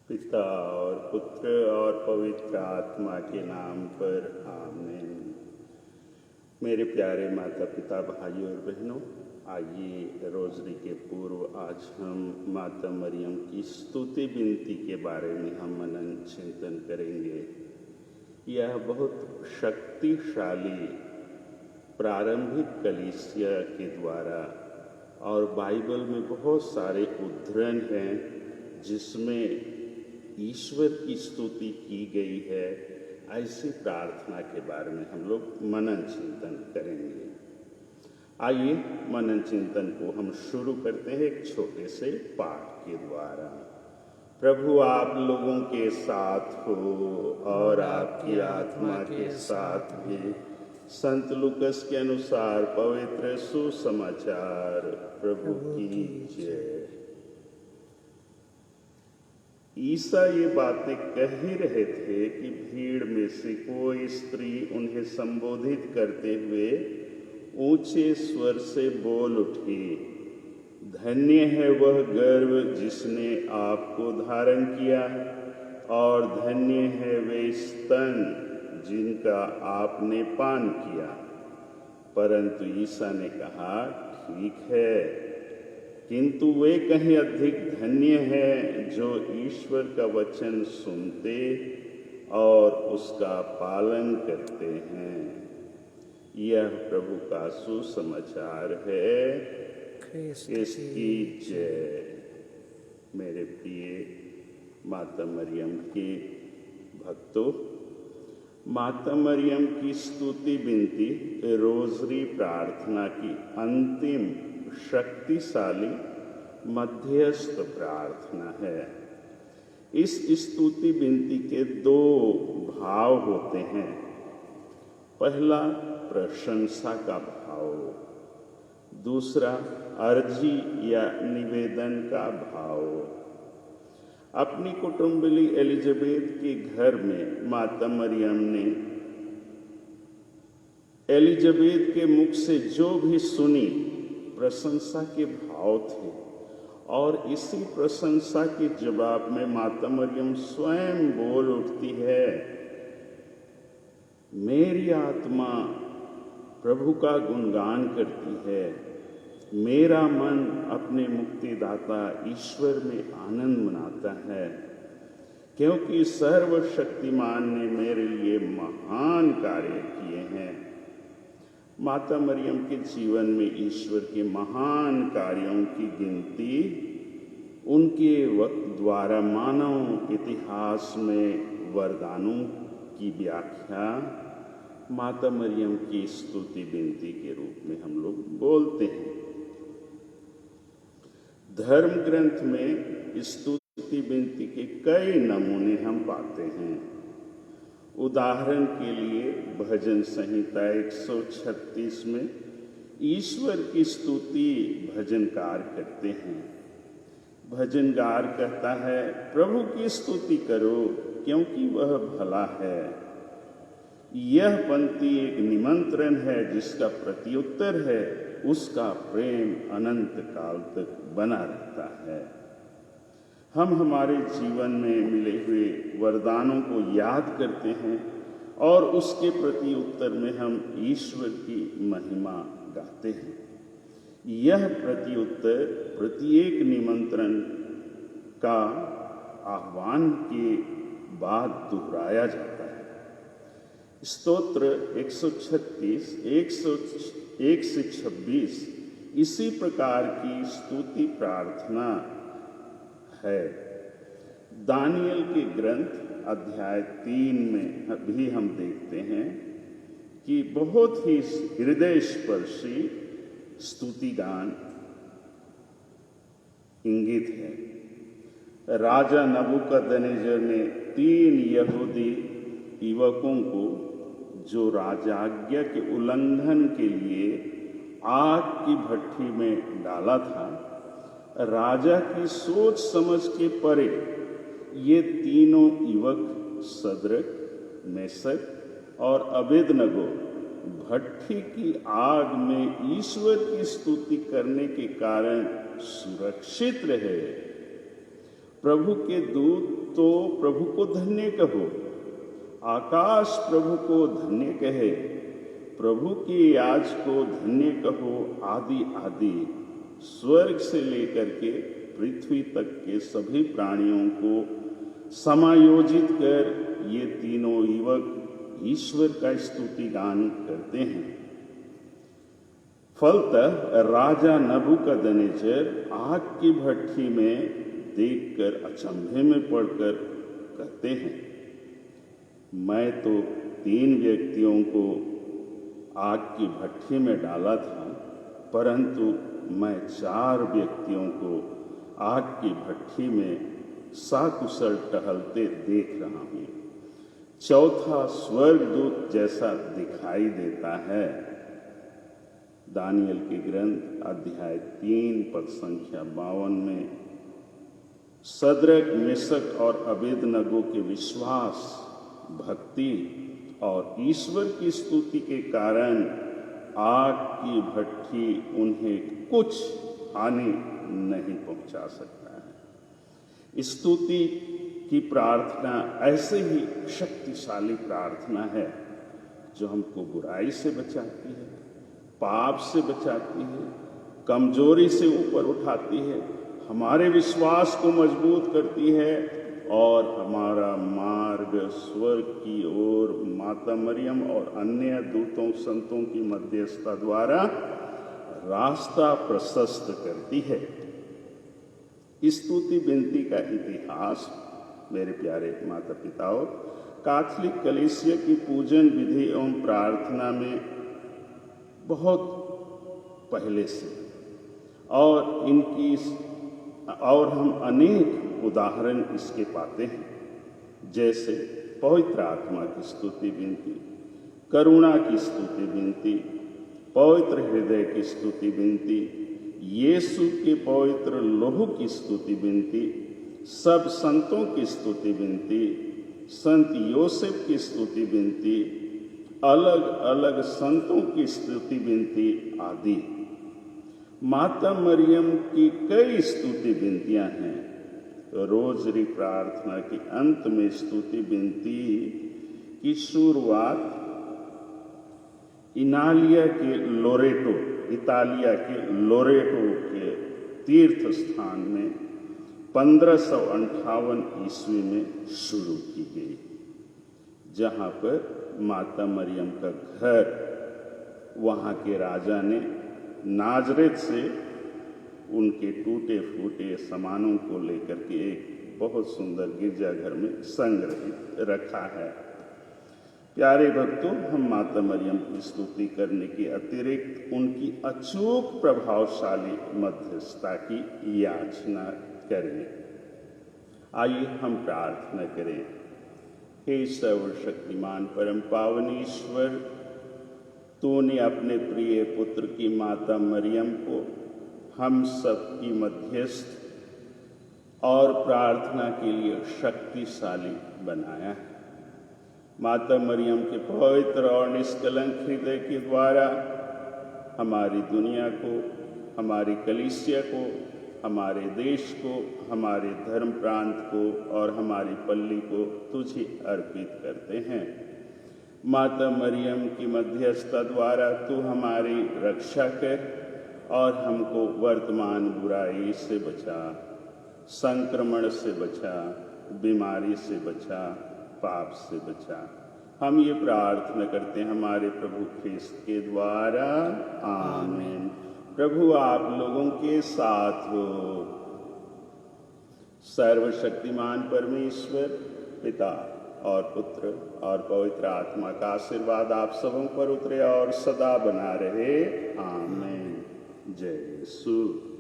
पिता और पुत्र और पवित्र आत्मा के नाम पर आमीन। मेरे प्यारे माता पिता, भाइयों और बहनों, आइए रोज़री के पूर्व आज हम माता मरियम की स्तुति विनती के बारे में हम मनन चिंतन करेंगे। यह बहुत शक्तिशाली प्रारंभिक कलीसिया के द्वारा और बाइबल में बहुत सारे उद्धरण हैं जिसमें ईश्वर की स्तुति की गई है। ऐसी प्रार्थना के बारे में हम लोग मनन चिंतन करेंगे। आइए मनन चिंतन को हम शुरू करते हैं एक छोटे से पाठ के द्वारा। प्रभु आप लोगों के साथ हो और आपकी आत्मा के साथ भी। संत लूकस के अनुसार पवित्र सुसमाचार। प्रभु की जय। ईसा ये बातें कह ही रहे थे कि भीड़ में से कोई स्त्री उन्हें संबोधित करते हुए ऊंचे स्वर से बोल उठी, धन्य है वह गर्भ जिसने आपको धारण किया और धन्य है वे स्तन जिनका आपने पान किया। परंतु ईसा ने कहा, ठीक है, किंतु वे कहीं अधिक धन्य हैं जो ईश्वर का वचन सुनते और उसका पालन करते हैं। यह प्रभु का सुसमाचार है। इसकी जय। मेरे प्रिय माता मरियम के भक्तों, माता मरियम की स्तुति विनती रोज़री प्रार्थना की अंतिम शक्तिशाली मध्यस्थ प्रार्थना है। इस स्तुति विनती के दो भाव होते हैं। पहला प्रशंसा का भाव, दूसरा अर्जी या निवेदन का भाव। अपनी कुटुंबली एलिजाबेथ के घर में माता मरियम ने एलिजाबेथ के मुख से जो भी सुनी प्रशंसा के भाव थे, और इसी प्रशंसा के जवाब में माता मरियम स्वयं बोल उठती है, मेरी आत्मा प्रभु का गुणगान करती है, मेरा मन अपने मुक्तिदाता ईश्वर में आनंद मनाता है, क्योंकि सर्वशक्तिमान ने मेरे लिए महान कार्य किए हैं। माता मरियम के जीवन में ईश्वर के महान कार्यों की गिनती उनके वक्त द्वारा मानव इतिहास में वरदानों की व्याख्या माता मरियम की स्तुति विनती के रूप में हम लोग बोलते हैं। धर्म ग्रंथ में स्तुति विनती के कई नमूने हम पाते हैं। उदाहरण के लिए भजन संहिता 136 में ईश्वर की स्तुति भजनकार करते हैं। भजनकार कहता है, प्रभु की स्तुति करो क्योंकि वह भला है। यह पंक्ति एक निमंत्रण है जिसका प्रत्युत्तर है, उसका प्रेम अनंत काल तक बना रहता है। हम हमारे जीवन में मिले हुए वरदानों को याद करते हैं और उसके प्रति उत्तर में हम ईश्वर की महिमा गाते हैं। यह प्रति उत्तर प्रत्येक निमंत्रण का आह्वान के बाद दोहराया जाता है। स्तोत्र 136, 101 से 26 इसी प्रकार की स्तुति प्रार्थना है। दानियल के ग्रंथ अध्याय 3 में भी हम देखते हैं कि बहुत ही हृदय स्पर्शी स्तुति गान इंगित है। राजा नबूकदनेस्सर ने 3 यहूदी युवकों को जो राजाज्ञा के उल्लंघन के लिए आग की भट्ठी में डाला था, राजा की सोच समझ के परे ये तीनों युवक सदरक, मेशक और अबेदनगो भट्ठी की आग में ईश्वर की स्तुति करने के कारण सुरक्षित रहे। प्रभु के दूत तो प्रभु को धन्य कहो, आकाश प्रभु को धन्य कहे, प्रभु की याज को धन्य कहो, आदि आदि स्वर्ग से लेकर के पृथ्वी तक के सभी प्राणियों को समायोजित कर ये तीनों युवक ईश्वर का स्तुति गान करते हैं। फलतः राजा नबूकदनेस्सर आग की भट्ठी में देखकर अचंभे में पड़कर कहते हैं, मैं तो 3 व्यक्तियों को आग की भट्ठी में डाला था, परंतु मैं 4 व्यक्तियों को आग की भट्ठी में साकुशल टहलते देख रहा हूँ। चौथा स्वर्गदूत जैसा दिखाई देता है। दानियल के ग्रंथ अध्याय 3 पद संख्या 52 में सद्रक, मेशक और अबेदनगो के विश्वास, भक्ति और ईश्वर की स्तुति के कारण आग की भट्ठी उन्हें कुछ हानि नहीं पहुंचा सकता है। स्तुति की प्रार्थना ऐसे ही शक्तिशाली प्रार्थना है जो हमको बुराई से बचाती है, पाप से बचाती है, कमजोरी से ऊपर उठाती है, हमारे विश्वास को मजबूत करती है और हमारा मार्ग स्वर्ग की ओर माता मरियम और अन्य दूतों संतों की मध्यस्थता द्वारा रास्ता प्रशस्त करती है। स्तुति विनती का इतिहास मेरे प्यारे माता पिताओं, कैथोलिक कलीसिया की पूजन विधि एवं प्रार्थना में बहुत पहले से और हम अनेक उदाहरण इसके पाते हैं, जैसे पवित्र आत्मा की स्तुति विनती, करुणा की स्तुति विनती, पवित्र हृदय की स्तुति विनती, यीशु के पवित्र लोहू की स्तुति विनती, सब संतों की स्तुति विनती, संत योसेफ की स्तुति विनती, अलग अलग संतों की स्तुति विनती आदि। माता मरियम की कई स्तुति विनतियां हैं। रोजरी प्रार्थना के अंत में स्तुति विनती की शुरुआत इतालिया के लोरेटो के तीर्थ स्थान में 1558 ईस्वी में शुरू की गई, जहाँ पर माता मरियम का घर वहाँ के राजा ने नाजरेत से उनके टूटे फूटे सामानों को लेकर के एक बहुत सुंदर गिरजाघर में संग्रहित रखा है। प्यारे भक्तों, हम माता मरियम की स्तुति करने के अतिरिक्त उनकी अचूक प्रभावशाली मध्यस्थता की याचना करें। आइए हम प्रार्थना करें। हे सर्वशक्तिमान परम पावन ईश्वर, तूने अपने प्रिय पुत्र की माता मरियम को हम सब की मध्यस्थ और प्रार्थना के लिए शक्तिशाली बनाया है। माता मरियम के पवित्र और निष्कलंक हृदय के द्वारा हमारी दुनिया को, हमारी कलीसिया को, हमारे देश को, हमारे धर्म प्रांत को और हमारी पल्ली को तुझे अर्पित करते हैं। माता मरियम की मध्यस्थता द्वारा तू हमारी रक्षा कर और हमको वर्तमान बुराई से बचा, संक्रमण से बचा, बीमारी से बचा, पाप से बचा। हम ये प्रार्थना करते हैं हमारे प्रभु ख्रिस्त के द्वारा, आमीन। प्रभु आप लोगों के साथ हो। सर्वशक्तिमान परमेश्वर पिता और पुत्र और पवित्र आत्मा का आशीर्वाद आप सबों पर उतरे और सदा बना रहे, आमीन। जय यीशु।